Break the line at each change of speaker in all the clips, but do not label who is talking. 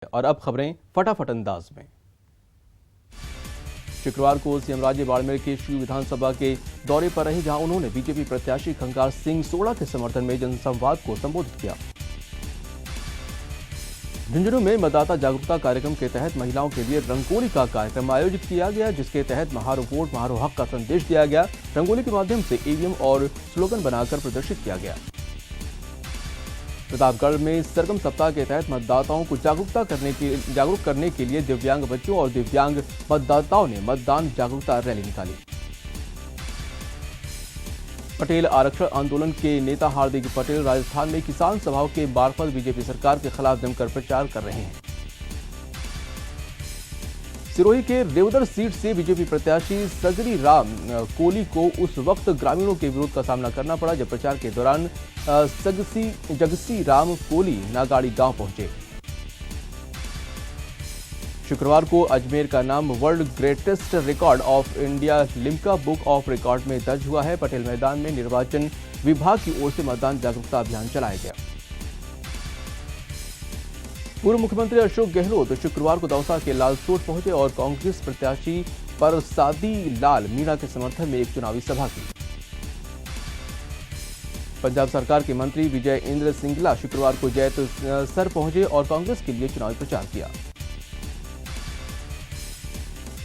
और अब खबरें फटाफट अंदाज में। शुक्रवार को सीएम राज्य बाड़मेर के शिव विधानसभा के दौरे पर रहे, जहां उन्होंने बीजेपी प्रत्याशी खंगार सिंह सोड़ा के समर्थन में जनसंवाद को संबोधित किया। झुंझुनू में मतदाता जागरूकता कार्यक्रम के तहत महिलाओं के लिए रंगोली का कार्यक्रम आयोजित किया गया, जिसके तहत महारो वोट महारो हक का संदेश दिया गया। रंगोली के माध्यम से ईवीएम और स्लोगन बनाकर प्रदर्शित किया गया। प्रतापगढ़ में सरगम सप्ताह के तहत मतदाताओं को जागरूक करने के लिए दिव्यांग बच्चों और दिव्यांग मतदाताओं ने मतदान जागरूकता रैली निकाली। पटेल आरक्षण आंदोलन के नेता हार्दिक पटेल राजस्थान में किसान सभाओं के मार्फत बीजेपी सरकार के खिलाफ जमकर प्रचार कर रहे हैं। सिरोही के रेवदर सीट से बीजेपी प्रत्याशी सगरी राम कोली को उस वक्त ग्रामीणों के विरोध का सामना करना पड़ा, जब प्रचार के दौरान जगसी राम कोली नागाड़ी गांव पहुंचे। शुक्रवार को अजमेर का नाम world greatest record of India Limca book of record में दर्ज हुआ है। पटेल मैदान में निर्वाचन विभाग की ओर से मतदान जागरूकता अभियान चलाया गया। पूर्व मुख्यमंत्री अशोक गहलोत शुक्रवार को दौसा के लालसोट पहुंचे और कांग्रेस प्रत्याशी परसादी लाल मीणा के समर्थन में एक चुनावी सभा की। पंजाब सरकार के मंत्री विजय इंद्र सिंगला शुक्रवार को जैत सर पहुंचे और कांग्रेस के लिए चुनावी प्रचार किया।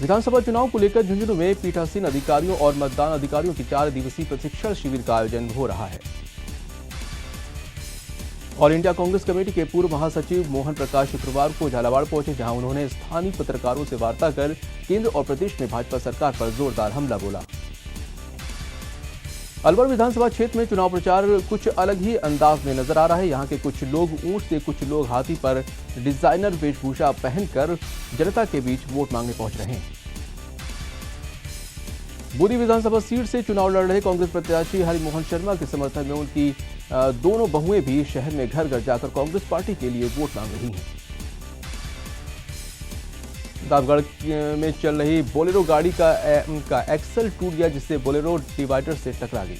विधानसभा चुनाव को लेकर झुंझुनू में पीठासीन अधिकारियों और मतदान अधिकारियों की 4 दिवसीय प्रशिक्षण शिविर का आयोजन हो रहा है। ऑल इंडिया कांग्रेस कमेटी के पूर्व महासचिव मोहन प्रकाश शुक्रवार को झालावाड़ पहुंचे, जहां उन्होंने स्थानीय पत्रकारों से वार्ता कर केंद्र और प्रदेश में भाजपा सरकार पर जोरदार हमला बोला। अलवर विधानसभा क्षेत्र में चुनाव प्रचार कुछ अलग ही अंदाज में नजर आ रहा है। यहां के कुछ लोग ऊंट से, कुछ लोग हाथी पर डिजाइनर वेशभूषा पहनकर जनता के बीच वोट मांगने पहुंच रहे हैं। बूंदी विधानसभा सीट से चुनाव लड़ रहे कांग्रेस प्रत्याशी हरिमोहन शर्मा के समर्थन में उनकी दोनों बहुएं भी शहर में घर घर जाकर कांग्रेस पार्टी के लिए वोट मांग रही हैं। प्रतापगढ़ में चल रही बोलेरो गाड़ी का एक्सल टूट गया, जिससे बोलेरो डिवाइडर से टकरा गई।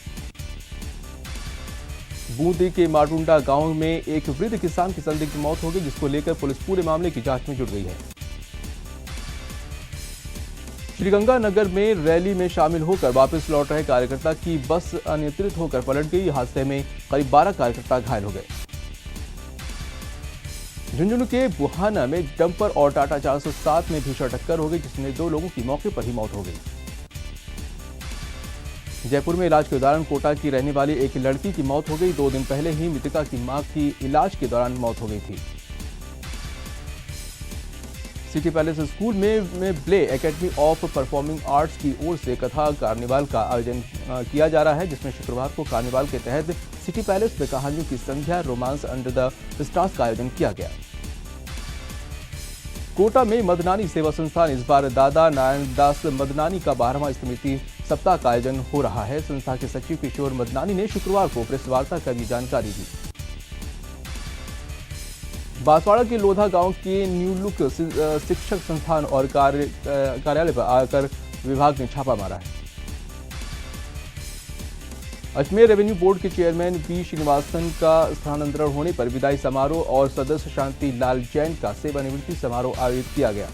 बूंदी के माटुंडा गांव में एक वृद्ध किसान की संदिग्ध मौत हो गई, जिसको लेकर पुलिस पूरे मामले की जांच में जुट गई है। श्रीगंगानगर में रैली में शामिल होकर वापस लौट रहे कार्यकर्ता की बस अनियंत्रित होकर पलट गई। हादसे में करीब 12 कार्यकर्ता घायल हो गए। झुंझुनू के बुहाना में डंपर और टाटा 407 में भीषण टक्कर हो गई, जिसमें 2 लोगों की मौके पर ही मौत हो गई। जयपुर में इलाज के दौरान कोटा की रहने वाली एक लड़की की मौत हो गई। 2 दिन पहले ही मृतका की मां की इलाज के दौरान मौत हो गई थी। सिटी पैलेस स्कूल में ब्ले एकेडमी ऑफ परफॉर्मिंग आर्ट्स की ओर से कथा कार्निवाल का आयोजन किया जा रहा है, जिसमें शुक्रवार को कार्निवाल के तहत सिटी पैलेस में कहानियों की संध्या रोमांस अंडर द स्टार्स का आयोजन किया गया। कोटा में मदनानी सेवा संस्थान इस बार दादा नारायण दास मदनानी का 12वां स्मृति सप्ताह का आयोजन हो रहा है। संस्था के सचिव किशोर मदनानी ने शुक्रवार को प्रेस वार्ता कर ये जानकारी दी। बांसवाड़ा के लोधा गांव के न्यू लुक शिक्षक संस्थान और कार्यालय पर आकर विभाग ने छापा मारा है। अजमेर रेवेन्यू बोर्ड के चेयरमैन बी श्रीनिवासन का स्थानांतरण होने पर विदाई समारोह और सदस्य शांति लाल जैन का सेवानिवृत्ति समारोह आयोजित किया गया।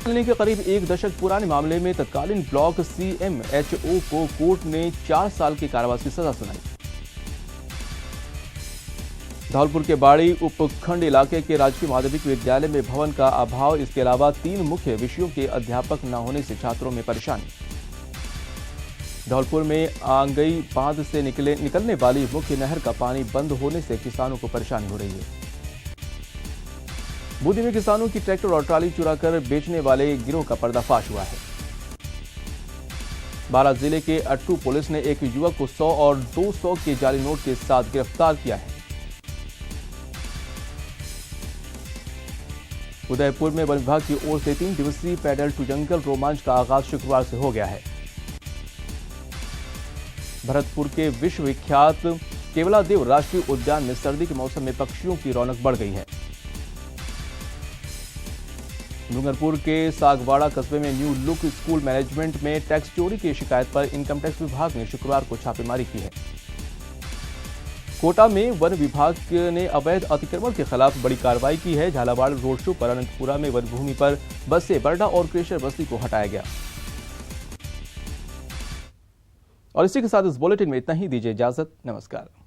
के करीब 1 दशक पुराने मामले में तत्कालीन ब्लॉक CMHO को कोर्ट ने 4 साल के कारावास की सजा सुनाई। धौलपुर के बाड़ी उपखंड इलाके के राजकीय माध्यमिक विद्यालय में भवन का अभाव, इसके अलावा 3 मुख्य विषयों के अध्यापक न होने से छात्रों में परेशानी। धौलपुर में आंगई बांध से निकलने वाली मुख्य नहर का पानी बंद होने से किसानों को परेशानी हो रही है। बूंदी में किसानों की ट्रैक्टर और ट्राली चुराकर बेचने वाले गिरोह का पर्दाफाश हुआ है। बारां जिले के अट्टू पुलिस ने एक युवक को 100 और 200 के जाली नोट के साथ गिरफ्तार किया है। उदयपुर में वन विभाग की ओर से 3 दिवसीय पैडल टू जंगल रोमांच का आगाज शुक्रवार से हो गया है। भरतपुर के विश्वविख्यात केवलादेव राष्ट्रीय उद्यान में सर्दी के मौसम में पक्षियों की रौनक बढ़ गई है। डूंगरपुर के सागवाड़ा कस्बे में न्यू लुक स्कूल मैनेजमेंट में टैक्स चोरी की शिकायत पर इनकम टैक्स विभाग ने शुक्रवार को छापेमारी की है। कोटा में वन विभाग ने अवैध अतिक्रमण के खिलाफ बड़ी कार्रवाई की है। झालावाड़ रोड शो पर अनंतपुरा में वन भूमि पर बसे बरडा और क्रेशर बस्ती को हटाया गया। और इसी के साथ इस बुलेटिन में इतना ही। दीजिए इजाजत। नमस्कार।